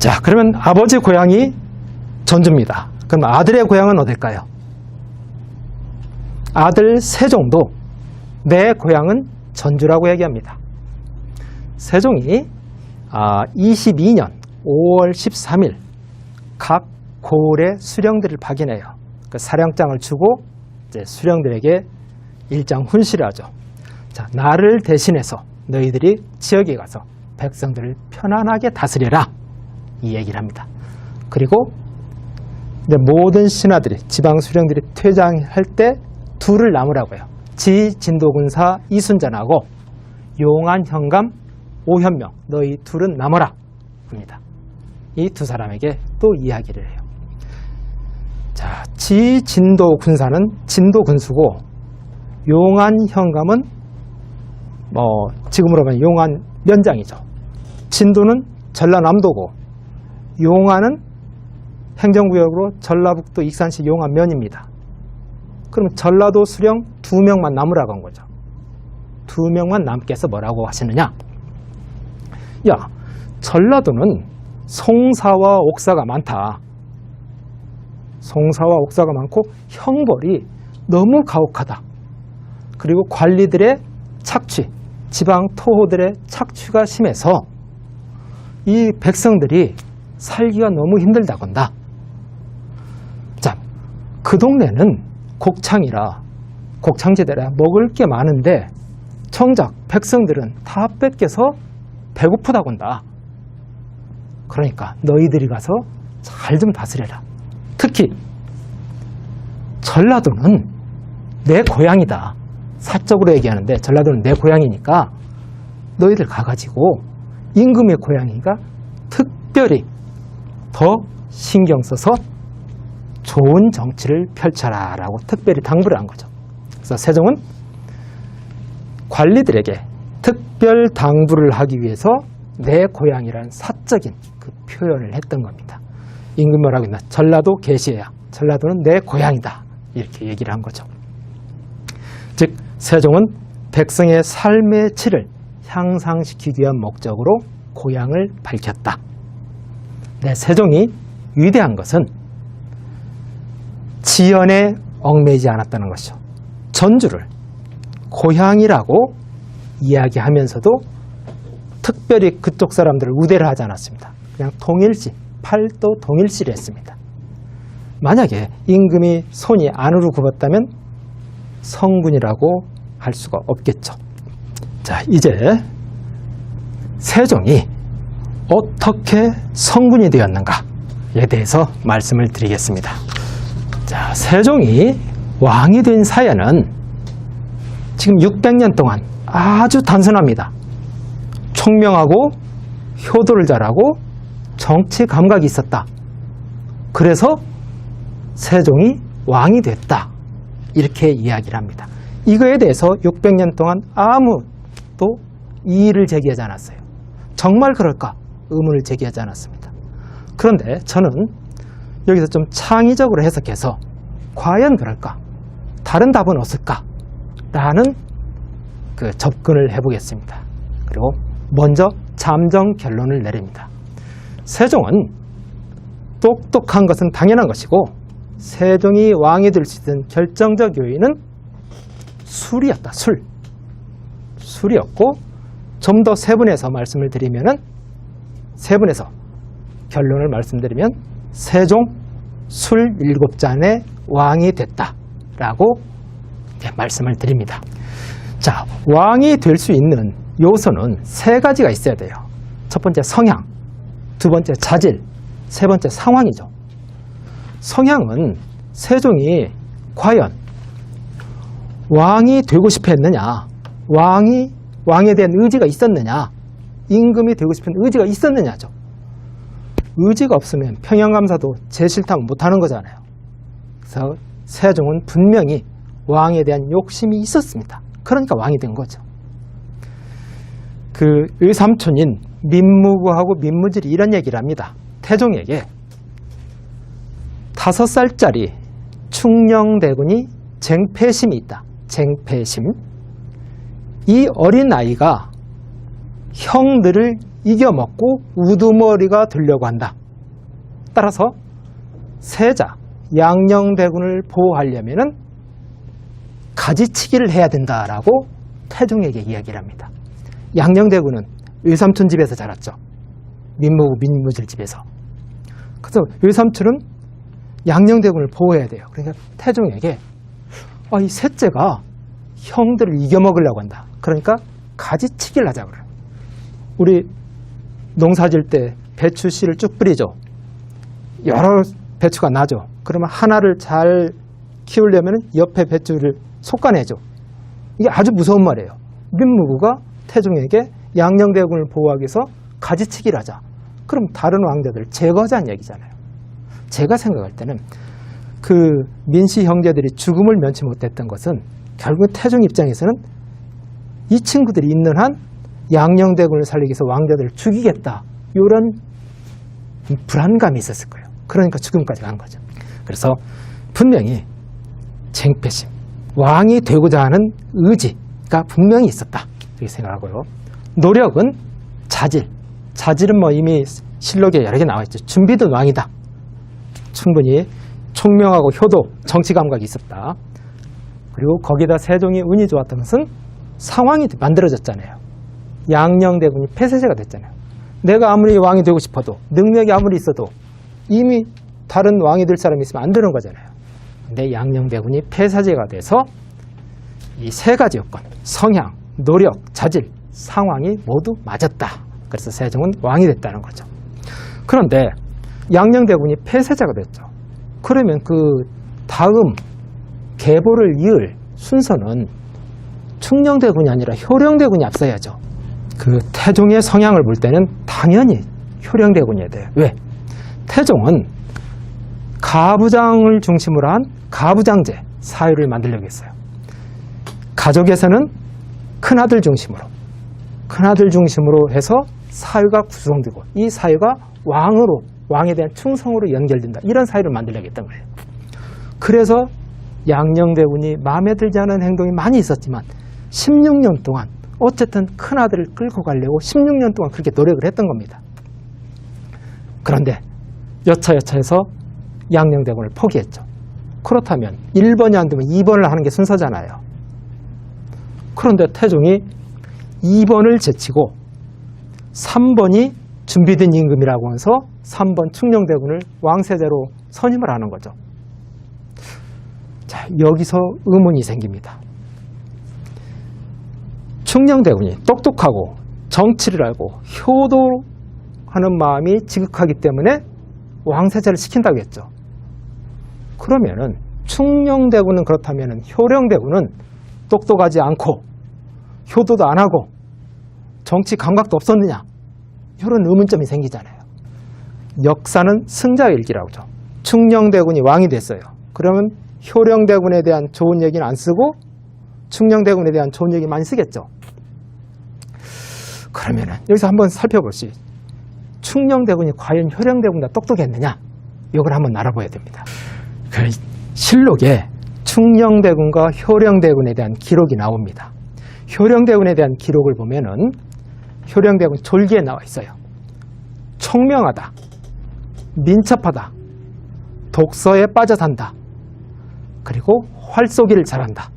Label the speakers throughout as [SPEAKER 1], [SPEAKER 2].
[SPEAKER 1] 자, 그러면 아버지 고향이 전주입니다. 그럼 아들의 고향은 어딜까요? 아들 세종도 내 고향은 전주라고 얘기합니다. 세종이 22년 5월 13일 각 고을의 수령들을 파견해요. 그 사령장을 주고 이제 수령들에게 일장 훈시를 하죠. 자, 나를 대신해서 너희들이 지역에 가서 백성들을 편안하게 다스려라, 이 얘기를 합니다. 그리고 모든 신하들이, 지방 수령들이 퇴장할 때 둘을 남으라고 해요. 진도군사 이순전하고 용안 현감 오현명, 너희 둘은 남아라 합니다. 이 두 사람에게 또 이야기를 해요. 자, 진도군사는 진도군수고 용안 현감은 지금으로 보면 용안 면장이죠. 진도는 전라남도고 용안은 행정구역으로 전라북도 익산시 용안면입니다. 그럼 전라도 수령 2명만 남으라고 한 거죠. 2명만 남게 해서 뭐라고 하시느냐? 야, 전라도는 송사와 옥사가 많다. 송사와 옥사가 많고 형벌이 너무 가혹하다. 그리고 관리들의 착취, 지방 토호들의 착취가 심해서 이 백성들이 살기가 너무 힘들다건다. 자, 그 동네는 곡창지대라 먹을 게 많은데 정작 백성들은 다 뺏겨서 배고프다건다. 그러니까 너희들이 가서 잘 좀 다스려라. 특히 전라도는 내 고향이다. 사적으로 얘기하는데 전라도는 내 고향이니까 너희들 가가지고 임금의 고향이니까 특별히 더 신경 써서 좋은 정치를 펼쳐라 라고 특별히 당부를 한 거죠. 그래서 세종은 관리들에게 특별 당부를 하기 위해서 내 고향이라는 사적인 그 표현을 했던 겁니다. 임금이 뭐라고 했나? 전라도 계시해야 전라도는 내 고향이다, 이렇게 얘기를 한 거죠. 즉 세종은 백성의 삶의 질을 향상시키기 위한 목적으로 고향을 밝혔다. 세종이 위대한 것은 지연에 얽매이지 않았다는 것이죠. 전주를 고향이라고 이야기하면서도 특별히 그쪽 사람들을 우대를 하지 않았습니다. 그냥 통일시, 팔도 통일시를 했습니다. 만약에 임금이 손이 안으로 굽었다면 성군이라고 할 수가 없겠죠. 자, 이제 세종이 어떻게 성군이 되었는가에 대해서 말씀을 드리겠습니다. 자, 세종이 왕이 된 사연은 지금 600년 동안 아주 단순합니다. 총명하고 효도를 잘하고 정치 감각이 있었다. 그래서 세종이 왕이 됐다, 이렇게 이야기를 합니다. 이거에 대해서 600년 동안 아무도 이의를 제기하지 않았어요. 정말 그럴까? 의문을 제기하지 않았습니다. 그런데 저는 여기서 좀 창의적으로 해석해서 과연 그럴까? 다른 답은 없을까? 라는 그 접근을 해보겠습니다. 그리고 먼저 잠정 결론을 내립니다. 세종은 똑똑한 것은 당연한 것이고 세종이 왕이 될 수 있는 결정적 요인은 술이었다. 술이었고, 좀 더 세분해서 말씀을 드리면은, 세분해서 결론을 말씀드리면 세종 술 7잔의 왕이 됐다라고 말씀을 드립니다. 자, 왕이 될 수 있는 요소는 3가지가 있어야 돼요. 첫 번째 성향, 두 번째 자질, 세 번째 상황이죠. 성향은 세종이 과연 왕이 되고 싶어 했느냐, 왕에 대한 의지가 있었느냐, 임금이 되고 싶은 의지가 있었느냐죠. 의지가 없으면 평양감사도 제 싫다면 못하는 거잖아요. 그래서 세종은 분명히 왕에 대한 욕심이 있었습니다. 그러니까 왕이 된 거죠. 그 의삼촌인 민무구하고 민무질이 이런 얘기를 합니다. 태종에게 5살짜리 충녕대군이 쟁패심이 있다. 쟁패심. 이 어린 아이가 형들을 이겨먹고 우두머리가 되려고 한다. 따라서 세자, 양녕대군을 보호하려면은 가지치기를 해야 된다라고 태종에게 이야기를 합니다. 양녕대군은 외삼촌 집에서 자랐죠. 민무질 집에서. 그래서 외삼촌은 양녕대군을 보호해야 돼요. 그러니까 태종에게 이 셋째가 형들을 이겨먹으려고 한다. 그러니까 가지치기를 하자 그래요. 우리 농사 질 때 배추 씨를 쭉 뿌리죠. 여러 배추가 나죠. 그러면 하나를 잘 키우려면 옆에 배추를 솎아내죠. 이게 아주 무서운 말이에요. 민무구가 태종에게 양녕대군을 보호하기 위해서 가지치기를 하자. 그럼 다른 왕자들을 제거하자는 얘기잖아요. 제가 생각할 때는 그 민씨 형제들이 죽음을 면치 못했던 것은 결국 태종 입장에서는 이 친구들이 있는 한 양녕대군을 살리기 위해서 왕자들을 죽이겠다. 이런 불안감이 있었을 거예요. 그러니까 죽음까지 간 거죠. 그래서 분명히 쟁패심, 왕이 되고자 하는 의지가 분명히 있었다. 이렇게 생각하고요. 노력은 자질. 자질은 뭐 이미 실록에 여러 개 나와 있죠. 준비된 왕이다. 충분히 총명하고 효도, 정치 감각이 있었다. 그리고 거기다 세종이 운이 좋았던 것은 상황이 만들어졌잖아요. 양녕대군이 폐쇄제가 됐잖아요. 내가 아무리 왕이 되고 싶어도, 능력이 아무리 있어도 이미 다른 왕이 될 사람이 있으면 안 되는 거잖아요. 근데 양녕대군이 폐쇄제가 돼서 이 세 가지 요건, 성향, 노력, 자질, 상황이 모두 맞았다. 그래서 세종은 왕이 됐다는 거죠. 그런데 양녕대군이 폐쇄제가 됐죠. 그러면 그 다음 계보를 이을 순서는 충녕대군이 아니라 효령대군이 앞서야죠. 그 태종의 성향을 볼 때는 당연히 효령대군이어야 돼요. 왜? 태종은 가부장을 중심으로 한 가부장제 사회를 만들려고 했어요. 가족에서는 큰아들 중심으로 해서 사회가 구성되고 이 사회가 왕에 대한 충성으로 연결된다. 이런 사회를 만들려고 했던 거예요. 그래서 양녕대군이 마음에 들지 않은 행동이 많이 있었지만 16년 동안 어쨌든 큰아들을 끌고 가려고 16년 동안 그렇게 노력을 했던 겁니다. 그런데 여차여차해서 양녕대군을 포기했죠. 그렇다면 1번이 안 되면 2번을 하는 게 순서잖아요. 그런데 태종이 2번을 제치고 3번이 준비된 임금이라고 해서 3번 충녕대군을 왕세자로 선임을 하는 거죠. 자, 여기서 의문이 생깁니다. 충녕대군이 똑똑하고 정치를 알고 효도하는 마음이 지극하기 때문에 왕세자를 시킨다고 했죠. 그러면은 충녕대군은 그렇다면은 효령대군은 똑똑하지 않고 효도도 안 하고 정치 감각도 없었느냐? 이런 의문점이 생기잖아요. 역사는 승자의 일기라고 하죠. 충녕대군이 왕이 됐어요. 그러면 효령대군에 대한 좋은 얘기는 안 쓰고 충녕대군에 대한 좋은 얘기 많이 쓰겠죠. 그러면은 여기서 한번 살펴보시. 충녕대군이 과연 효령대군보다 똑똑했느냐? 이걸 한번 알아봐야 됩니다. 그 실록에 충녕대군과 효령대군에 대한 기록이 나옵니다. 효령대군에 대한 기록을 보면은 효령대군 졸기에 나와 있어요. 총명하다, 민첩하다, 독서에 빠져 산다, 그리고 활쏘기를 잘한다.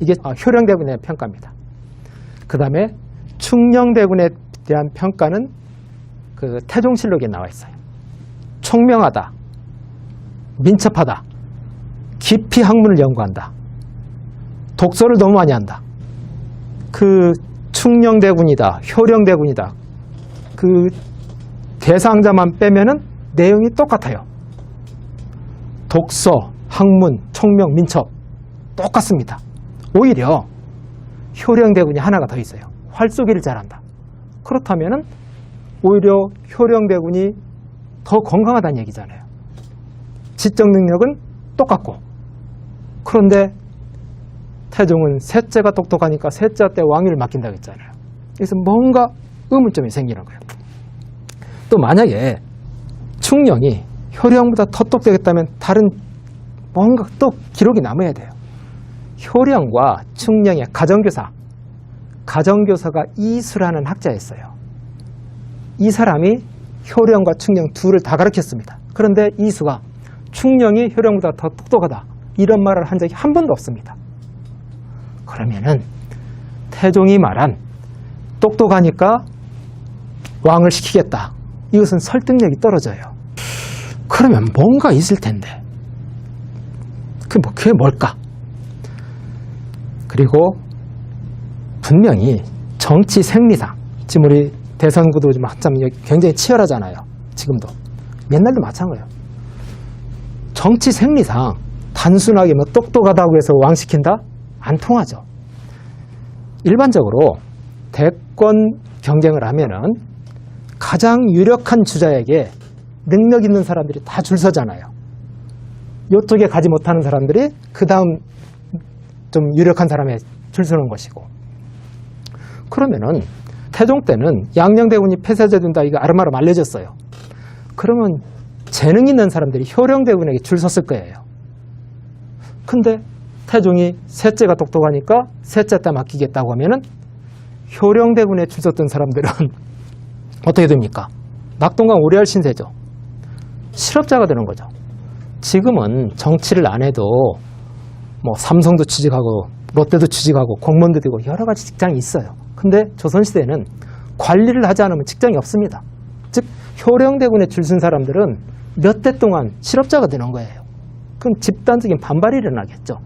[SPEAKER 1] 이게 효령대군에 대한 평가입니다. 그 다음에 충녕대군에 대한 평가는 그 태종실록에 나와 있어요. 총명하다, 민첩하다, 깊이 학문을 연구한다, 독서를 너무 많이 한다. 그 충녕대군이다, 효령대군이다. 그 대상자만 빼면은 내용이 똑같아요. 독서, 학문, 총명, 민첩 똑같습니다. 오히려 효령대군이 하나가 더 있어요. 활쏘기를 잘한다. 그렇다면은 오히려 효령대군이 더 건강하다는 얘기잖아요. 지적 능력은 똑같고. 그런데 태종은 셋째가 똑똑하니까 셋째한테 왕위를 맡긴다고 했잖아요. 그래서 뭔가 의문점이 생기는 거예요. 또 만약에 충녕이 효령보다 더 똑똑했다면 다른 뭔가 또 기록이 남아야 돼요. 효령과 충녕의 가정교사가 이수라는 학자였어요. 이 사람이 효령과 충령 둘을 다 가르쳤습니다. 그런데 이수가 충령이 효령보다 더 똑똑하다 이런 말을 한 적이 한 번도 없습니다. 그러면은 태종이 말한 똑똑하니까 왕을 시키겠다. 이것은 설득력이 떨어져요. 그러면 뭔가 있을 텐데 그게 뭘까? 그리고 분명히 정치 생리상, 지금 우리 대선구도 좀 한참 굉장히 치열하잖아요. 지금도. 옛날도 마찬가지예요. 정치 생리상 단순하게 뭐 똑똑하다고 해서 왕시킨다? 안 통하죠. 일반적으로 대권 경쟁을 하면은 가장 유력한 주자에게 능력 있는 사람들이 다 줄 서잖아요. 이쪽에 가지 못하는 사람들이 그 다음 좀 유력한 사람에 줄 서는 것이고. 그러면은 태종 때는 양녕대군이 폐쇄된다 이거 아름아름 알려졌어요. 그러면 재능 있는 사람들이 효령대군에게 줄 섰을 거예요. 근데 태종이 셋째가 똑똑하니까 셋째 때 맡기겠다고 하면은 효령대군에 줄 섰던 사람들은 어떻게 됩니까? 낙동강 오리알 신세죠. 실업자가 되는 거죠. 지금은 정치를 안 해도 뭐 삼성도 취직하고 롯데도 취직하고 공무원도 되고 여러 가지 직장이 있어요. 근데 조선시대에는 관리를 하지 않으면 직장이 없습니다. 즉 효령대군에 줄 쓴 사람들은 몇 대 동안 실업자가 되는 거예요. 그럼 집단적인 반발이 일어나겠죠.